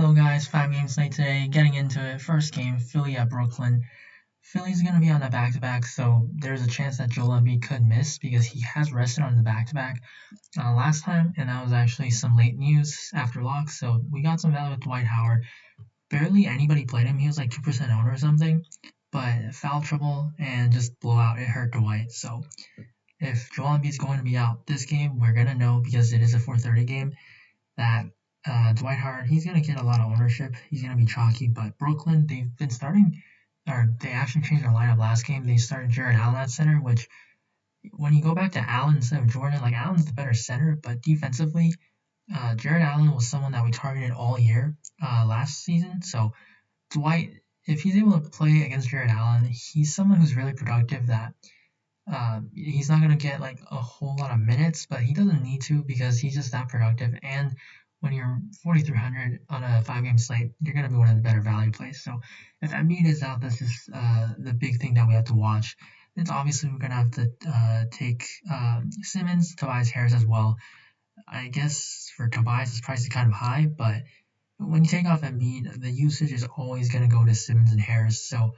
Hello guys, 5 games slate today. Getting into it. First game, Philly at Brooklyn. Philly's going to be on the back-to-back, so there's a chance that Joel Embiid could miss because he has rested on the back-to-back last time, and that was actually some late news after lock. So we got some value with Dwight Howard. Barely anybody played him. He was like 2% owner or something, but foul trouble and just blowout. It hurt Dwight. So if Joel Embiid's going to be out this game, we're going to know because it is a 4:30 game that Dwight Howard, he's going to get a lot of ownership. He's going to be chalky, but Brooklyn, they've been starting, or they actually changed their lineup last game. They started Jared Allen at center, which when you go back to Allen instead of Jordan, like Allen's the better center, but defensively, Jared Allen was someone that we targeted all year last season. So Dwight, if he's able to play against Jared Allen, he's someone who's really productive that he's not going to get like a whole lot of minutes, but he doesn't need to because he's just that productive. And when you're 4,300 on a 5 game slate, you're going to be one of the better value plays. So if Embiid is out, this is the big thing that we have to watch. It's obviously we're going to have to take Simmons, Tobias Harris as well. I guess for Tobias, his price is kind of high, but when you take off Embiid, the usage is always going to go to Simmons and Harris. So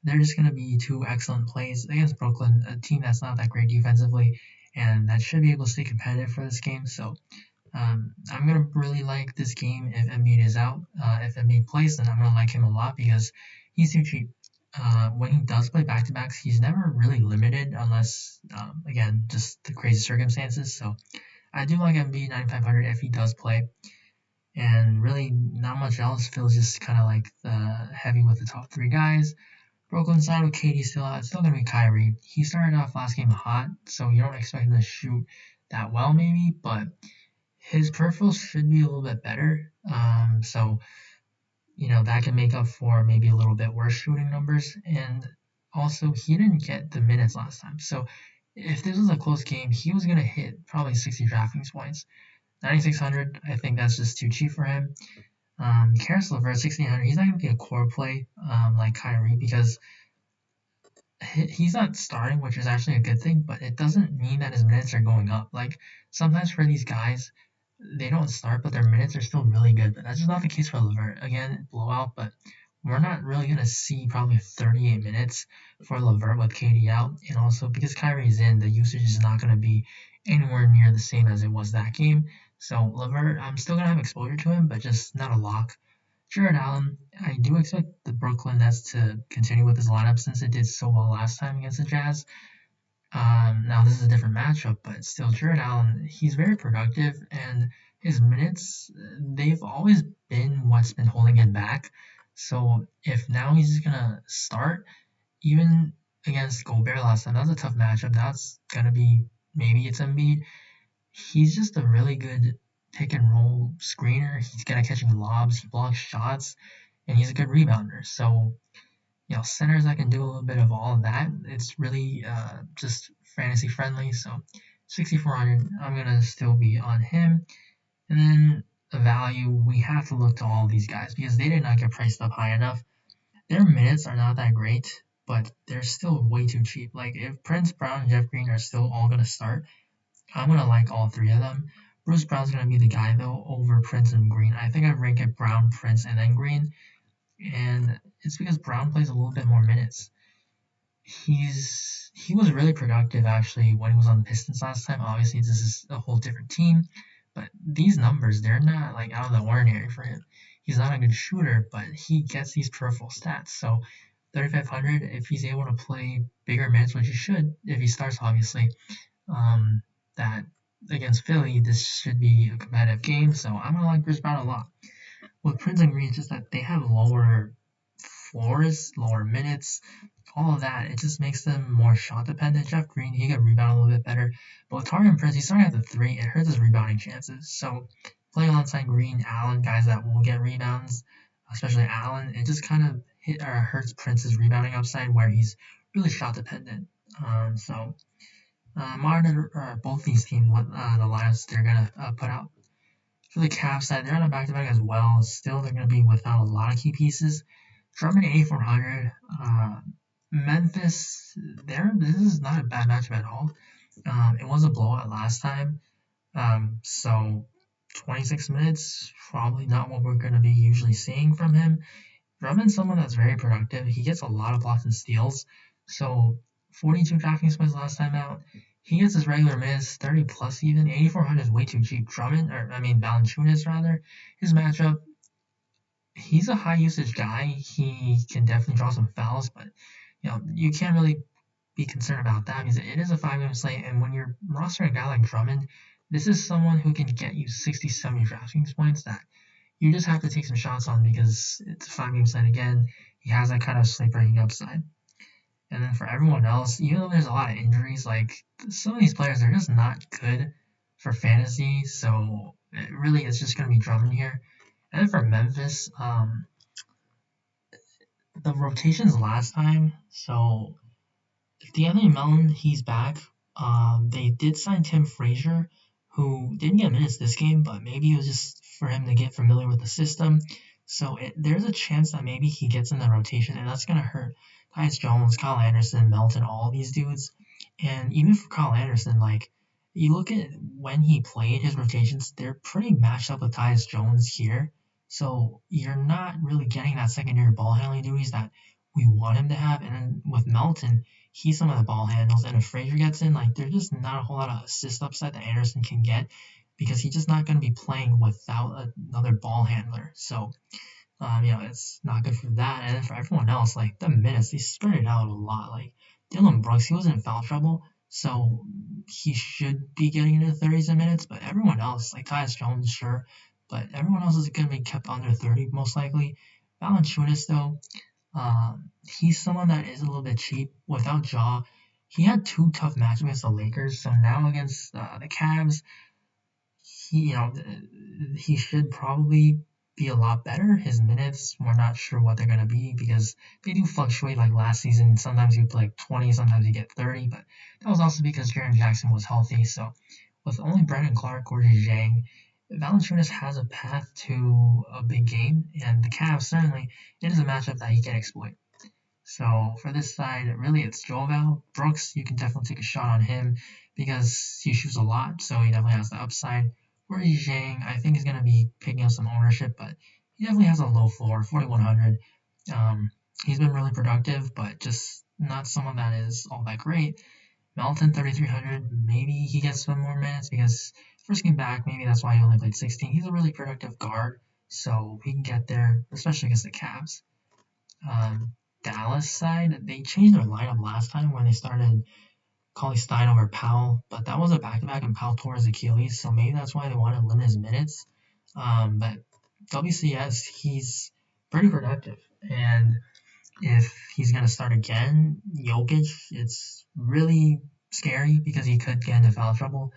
they're just going to be two excellent plays against Brooklyn, a team that's not that great defensively, and that should be able to stay competitive for this game. So I'm going to really like this game if Embiid is out. If Embiid plays, then I'm going to like him a lot because he's too cheap. When he does play back-to-backs, he's never really limited unless, again, just the crazy circumstances. So I do like Embiid 9,500 if he does play. And really, not much else. Feels just kind of like the heavy with the top three guys. Brooklyn side with KD still out. It's still going to be Kyrie. He started off last game hot, so you don't expect him to shoot that well, maybe, but his peripherals should be a little bit better. So, that can make up for maybe a little bit worse shooting numbers. And also, he didn't get the minutes last time. So, if this was a close game, he was going to hit probably 60 DraftKings points. 9,600, I think that's just too cheap for him. Karis LeVert, 1,600, he's not going to be a core play like Kyrie because he's not starting, which is actually a good thing, but it doesn't mean that his minutes are going up. Like, sometimes for these guys, they don't start, but their minutes are still really good. But that's just not the case for LeVert. Again, blowout, but we're not really going to see probably 38 minutes for LeVert with KD out. And also, because Kyrie's in, the usage is not going to be anywhere near the same as it was that game. So, LeVert, I'm still going to have exposure to him, but just not a lock. Jared Allen, I do expect the Brooklyn Nets to continue with this lineup since it did so well last time against the Jazz. Now this is a different matchup, but still, Jared Allen, he's very productive, and his minutes, they've always been what's been holding him back. So if now he's just gonna start, even against Gobert last time, that was a tough matchup. That's gonna be maybe it's Embiid. He's just a really good pick and roll screener. He's good at catching lobs, he blocks shots, and he's a good rebounder. So centers that can do a little bit of all of that. It's really just fantasy friendly. So 6,400, I'm gonna still be on him. And then the value, we have to look to all these guys because they did not get priced up high enough. Their minutes are not that great, but they're still way too cheap. Like if Prince, Brown, and Jeff Green are still all gonna start, I'm gonna like all three of them. Bruce Brown's gonna be the guy though over Prince and Green. I think I'd rank it Brown, Prince, and then Green. And it's because Brown plays a little bit more minutes. He was really productive actually when he was on the Pistons last time. Obviously, this is a whole different team, but these numbers, they're not like out of the ordinary for him. He's not a good shooter, but he gets these peripheral stats. So 3,500, if he's able to play bigger minutes, which he should if he starts, obviously, that against Philly, this should be a competitive game. So I'm gonna like Bruce Brown a lot. With Prince and Green, it's just that they have lower floors, lower minutes, all of that. It just makes them more shot dependent. Jeff Green, he can rebound a little bit better. But with Taurean Prince, he's starting at the 3. It hurts his rebounding chances. So playing alongside Green, Allen, guys that will get rebounds, especially Allen, it just kind of hurts Prince's rebounding upside where he's really shot dependent. Monitor both these teams, what the lineups they're going to put out. For the Cavs side, they're on a back-to-back as well. Still, they're going to be without a lot of key pieces. Drummond 8,400. Memphis, this is not a bad matchup at all. It was a blowout last time. So 26 minutes, probably not what we're going to be usually seeing from him. Drummond's someone that's very productive. He gets a lot of blocks and steals. So 42 DraftKings points last time out. He gets his regular minutes, 30 plus even. 8,400 is way too cheap. Valanciunas rather. His matchup, he's a high usage guy. He can definitely draw some fouls, but you can't really be concerned about that because it is a 5-game slate. And when you're rostering a guy like Drummond, this is someone who can get you 60, 70 DraftKings points that you just have to take some shots on because it's a 5-game slate again. He has that kind of slate breaking upside. And then for everyone else, even though there's a lot of injuries, like some of these players, they're just not good for fantasy. So it really is just going to be Drummond here. And then for Memphis, the rotations last time. So D'Anthony Melton, he's back. They did sign Tim Frazier, who didn't get minutes this game, but maybe it was just for him to get familiar with the system. So there's a chance that maybe he gets in the rotation, and that's going to hurt Tyus Jones, Kyle Anderson, Melton, all these dudes. And even for Kyle Anderson, like, you look at when he played his rotations, they're pretty matched up with Tyus Jones here. So you're not really getting that secondary ball handling duties that we want him to have. And then with Melton, he's some of the ball handles. And if Frazier gets in, like, there's just not a whole lot of assist upside that Anderson can get because he's just not going to be playing without another ball handler. So, it's not good for that. And then for everyone else, like, the minutes, they spread it out a lot. Like, Dylan Brooks, he was in foul trouble, so he should be getting into the 30s in minutes. But everyone else, like Tyus Jones, sure, but everyone else is going to be kept under 30 most likely. Valanciunas, though, he's someone that is a little bit cheap without Ja. He had 2 tough matches against the Lakers, so now against the Cavs, he should probably be a lot better. His minutes, we're not sure what they're going to be because they do fluctuate. Like last season, sometimes you play 20, sometimes you get 30, but that was also because Jaren Jackson was healthy. So with only Brandon Clark or Zhang, Valanciunas has a path to a big game, and the Cavs certainly, it is a matchup that he can exploit. So for this side, really it's Joel Brooks. You can definitely take a shot on him because he shoots a lot, so he definitely has the upside. Whereas Zhang, I think, is going to be picking up some ownership, but he definitely has a low floor, 4,100. He's been really productive, but just not someone that is all that great. Melton, 3,300. Maybe he gets some more minutes because first game back, maybe that's why he only played 16. He's a really productive guard, so he can get there, especially against the Cavs. Dallas side, they changed their lineup last time when they started Cauley Stein over Powell, but that was a back-to-back and Powell tore his Achilles, so maybe that's why they wanted to limit his minutes. But WCS, he's pretty productive, and if he's going to start again, Jokic, it's really scary because he could get into foul trouble.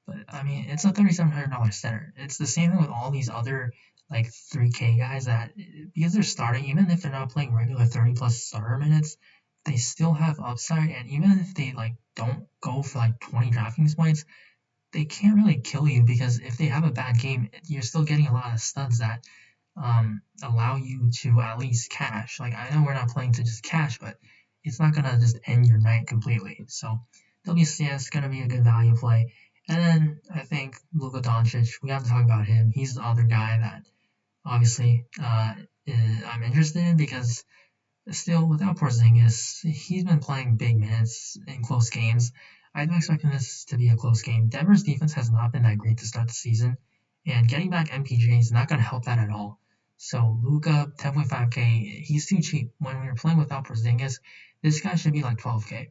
But I mean, it's a $3,700 center. It's the same thing with all these other like 3K guys that because they're starting, even if they're not playing regular 30 plus starter minutes, they still have upside. And even if they like don't go for like 20 DraftKings points, they can't really kill you because if they have a bad game, you're still getting a lot of studs that allow you to at least cash. Like I know we're not playing to just cash, but it's not gonna just end your night completely. So WCS is gonna be a good value play. And then I think Luka Doncic, we have to talk about him. He's the other guy that obviously I'm interested in because still without Porzingis, he's been playing big minutes in close games. I'm expecting this to be a close game. Denver's defense has not been that great to start the season, and getting back MPJ is not going to help that at all. So Luka, 10.5K, he's too cheap. When you're playing without Porzingis, this guy should be like 12K.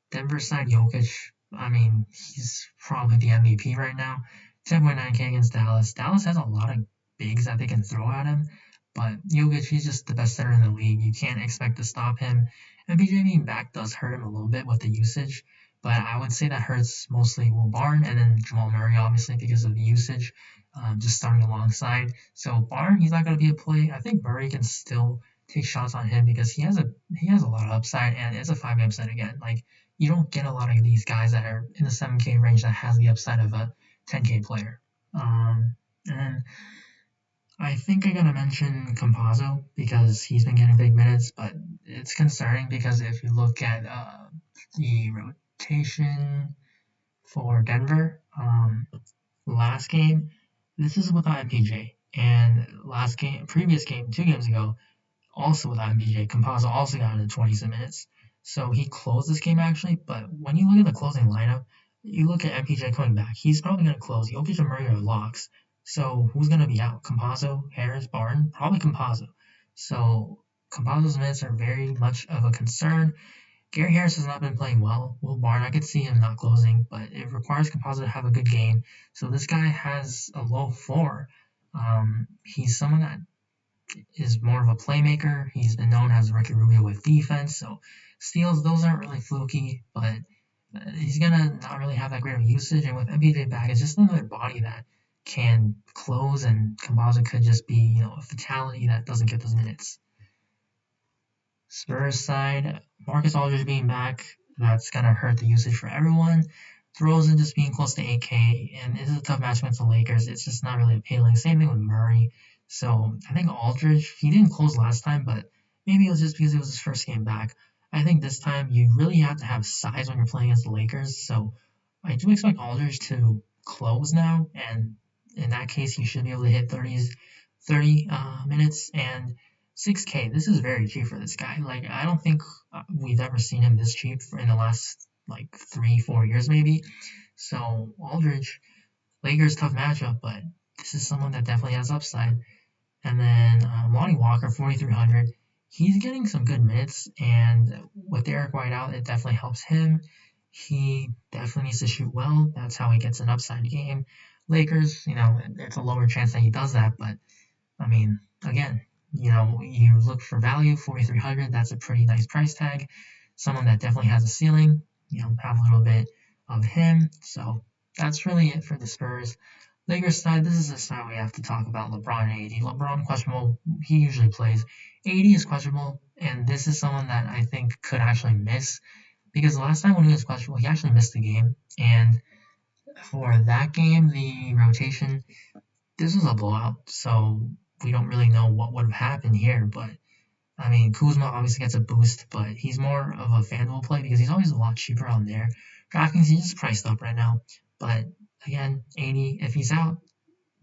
Denver side Jokic, I mean, he's probably the MVP right now. 10.9K against Dallas. Dallas has a lot of bigs that they can throw at him, but Jokic, he's just the best center in the league. You can't expect to stop him. MPJ being back does hurt him a little bit with the usage, but I would say that hurts mostly Will Barn and then Jamal Murray, obviously, because of the usage, just starting alongside. So Barn, he's not going to be a play. I think Murray can still take shots on him because he has a lot of upside and it's a 5-game set again. Like you don't get a lot of these guys that are in the 7K range that has the upside of a 10K player. And I think I'm gonna mention Campazzo because he's been getting big minutes, but it's concerning because if you look at the rotation for Denver last game, This is without MPJ. And previous game, 2 games ago, also without MPJ, Campazzo also got into 20 minutes. So he closed this game actually, but when you look at the closing lineup, you look at MPJ coming back, he's probably going to close. Jokic and Murray are locks. So who's going to be out? Campazzo, Harris, Barton? Probably Campazzo. So Campazzo's minutes are very much of a concern. Gary Harris has not been playing well. Will Barton, I could see him not closing, but it requires Campazzo to have a good game. So this guy has a low floor. He's someone that is more of a playmaker. He's been known as Ricky Rubio with defense, so steals, those aren't really fluky, but he's gonna not really have that great of usage. And with MPJ back, it's just another body that can close, and Campazzo could just be, a fatality that doesn't get those minutes. Spurs side, Marcus Aldridge being back, that's gonna hurt the usage for everyone. DeRozan just being close to 8K, and this is a tough match against the Lakers. It's just not really appealing. Same thing with Murray. So I think Aldridge, he didn't close last time, but maybe it was just because it was his first game back. I think this time you really have to have size when you're playing against the Lakers. So I do expect Aldridge to close now, and in that case, he should be able to hit 30 minutes and 6K. This is very cheap for this guy. Like, I don't think we've ever seen him this cheap in the last 3-4 years maybe. So Aldridge, Lakers tough matchup, but this is someone that definitely has upside. And then Lonnie Walker, 4,300. He's getting some good minutes, and with Derek White out, it definitely helps him. He definitely needs to shoot well. That's how he gets an upside game. Lakers, it's a lower chance that he does that, but I mean, again, you look for value, 4,300. That's a pretty nice price tag. Someone that definitely has a ceiling. Have a little bit of him. So that's really it for the Spurs. Lakers side, this is the side we have to talk about LeBron and AD. LeBron, questionable. He usually plays. AD is questionable, and this is someone that I think could actually miss, because the last time when he was questionable, he actually missed the game. And for that game, the rotation, this was a blowout, so we don't really know what would have happened here. But I mean, Kuzma obviously gets a boost, but he's more of a FanDuel play because he's always a lot cheaper on there. DraftKings, he's just priced up right now. But again, 80, if he's out,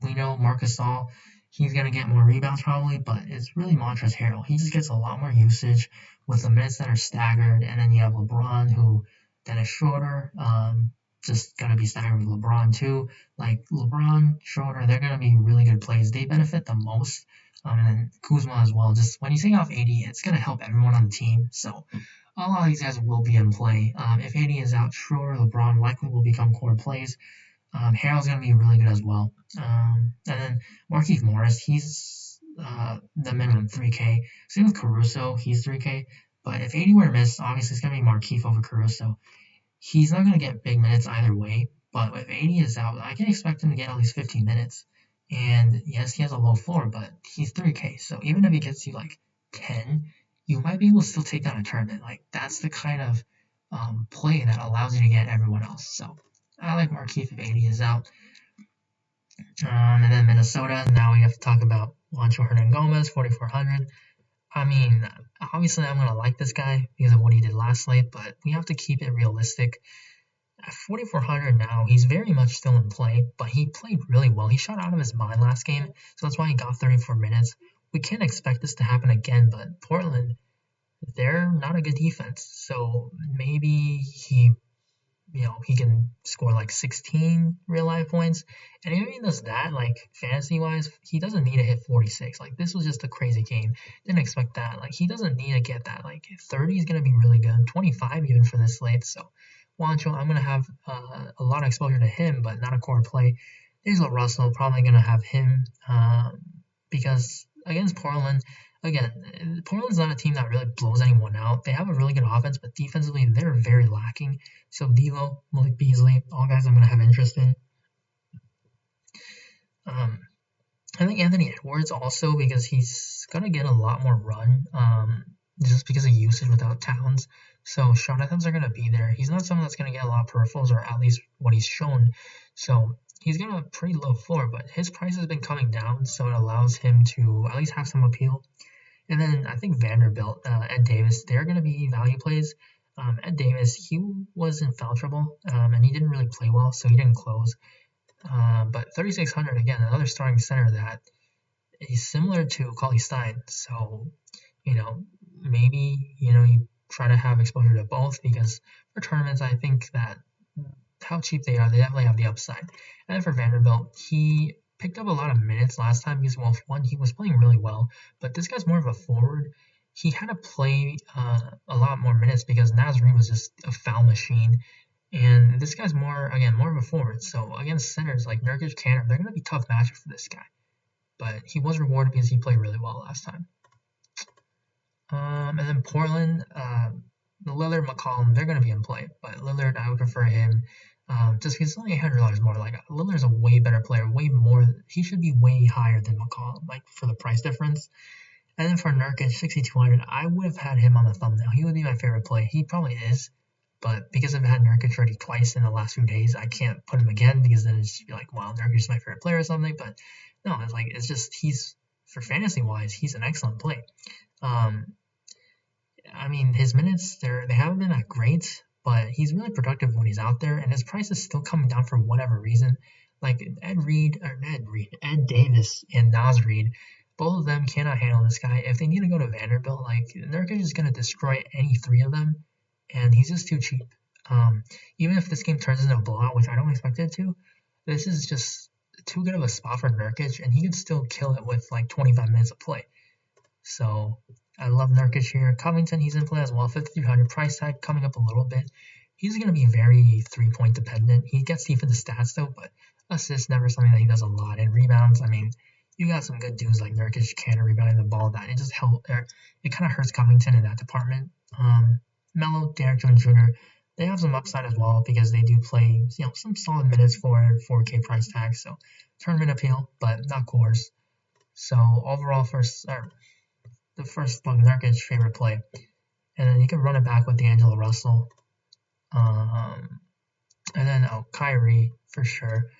we know Marcus Gasol, he's going to get more rebounds probably, but it's really Montrezl Harrell. He just gets a lot more usage with the minutes that are staggered. And then you have LeBron, who then is shorter, just going to be staggered with LeBron too. Like LeBron, Schroeder, they're going to be really good plays. They benefit the most. And then Kuzma as well. Just when you take off 80, it's going to help everyone on the team. So a lot of these guys will be in play. If 80 is out, Schroeder, LeBron likely will become core plays. Harrell's going to be really good as well. And then Markieff Morris, he's the minimum 3K. Same with Caruso, he's 3K. But if 80 were to miss, obviously it's going to be Markieff over Caruso. He's not going to get big minutes either way, but if 80 is out, I can expect him to get at least 15 minutes. And yes, he has a low floor, but he's 3K. So even if he gets you 10, you might be able to still take down a tournament. That's the kind of play that allows you to get everyone else. So I like Markieff if 80 is out. And then Minnesota, now we have to talk about Juancho Hernangomez, 4,400. I mean, obviously I'm going to like this guy because of what he did last night, but we have to keep it realistic. At 4,400 now, he's very much still in play, but he played really well. He shot out of his mind last game, so that's why he got 34 minutes. We can't expect this to happen again, but Portland, they're not a good defense, so maybe he can score 16 real life points. And if he does that, fantasy wise, he doesn't need to hit 46. This was just a crazy game. Didn't expect that. He doesn't need to get that. 30 is going to be really good. 25 even for this slate. So Juancho, I'm going to have a lot of exposure to him, but not a core play. D'Angelo Russell, probably going to have him because against Portland, again, Portland's not a team that really blows anyone out. They have a really good offense, but defensively, they're very lacking. So D'Lo, Malik Beasley, all guys I'm going to have interest in. I think Anthony Edwards also, because he's going to get a lot more run just because of usage without Towns. So shot attempts are going to be there. He's not someone that's going to get a lot of peripherals, or at least what he's shown. So he's got a pretty low floor, but his price has been coming down, so it allows him to at least have some appeal. And then I think Vanderbilt, Ed Davis, they're going to be value plays. Ed Davis, he was in foul trouble, and he didn't really play well, so he didn't close. But 3,600, again, another starting center that is similar to Cauley Stein. So, maybe, you try to have exposure to both because for tournaments, I think that how cheap they are, they definitely have the upside. And then for Vanderbilt, he picked up a lot of minutes last time because, well, for one, he was playing really well, but this guy's more of a forward. He had to play a lot more minutes because Nasri was just a foul machine. And this guy's more of a forward. So against centers like Nurkic, Cantor, they're going to be tough matchup for this guy. But he was rewarded because he played really well last time. And then Portland, the Lillard, McCollum, they're going to be in play. But Lillard, I would prefer him just because it's only $800 more. Like Lillard's a way better player, way more. He should be way higher than McCollum, like for the price difference. And then for Nurkic, 6,200, I would have had him on the thumbnail. He would be my favorite play. He probably is. But because I've had Nurkic already twice in the last few days, I can't put him again because then it's just be like, wow, Nurkic is my favorite player or something. But no, it's just he's, for fantasy wise, he's an excellent play. I mean, his minutes they haven't been that great, but he's really productive when he's out there, and his price is still coming down for whatever reason. Like Ed Davis, and Naz Reid, both of them cannot handle this guy. If they need to go to Vanderbilt, like Nurkic is going to destroy any three of them, and he's just too cheap. Even if this game turns into a blowout, which I don't expect it to, this is just too good of a spot for Nurkic, and he could still kill it with like 25 minutes of play. So I love Nurkic here. Covington, he's in play as well. 5,300 price tag coming up a little bit. He's going to be very 3-point dependent. He gets defensive stats though, but assists never something that he does a lot. And rebounds, I mean, you got some good dudes like Nurkic, Cantor rebounding the ball. That it just it kind of hurts Covington in that department. Melo, Derek Jones Jr., they have some upside as well because they do play, some solid minutes for 4K price tag. So tournament appeal, but not cores. So overall, the first Nurkic favorite play, and then you can run it back with D'Angelo Russell, and then Kyrie for sure.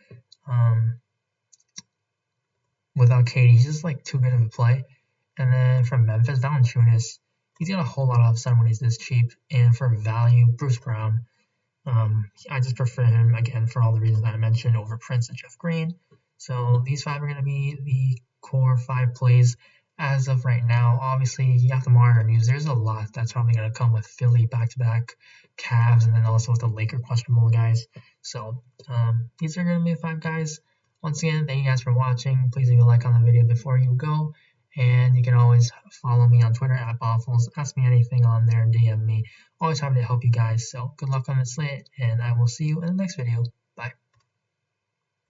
Without KD, he's just like too good of a play. And then from Memphis, Valanciunas, he's got a whole lot of upside when he's this cheap. And for value, Bruce Brown, I just prefer him again for all the reasons that I mentioned over Prince and Jeff Green. So these five are going to be the core 5 plays as of right now. Obviously, you have to monitor news. There's a lot that's probably going to come with Philly back-to-back, Cavs, and then also with the Laker questionable guys. So these are going to be the 5 guys. Once again, thank you guys for watching. Please leave a like on the video before you go. And you can always follow me on Twitter at Boffles. Ask me anything on there and DM me. Always happy to help you guys. So good luck on the slate, and I will see you in the next video.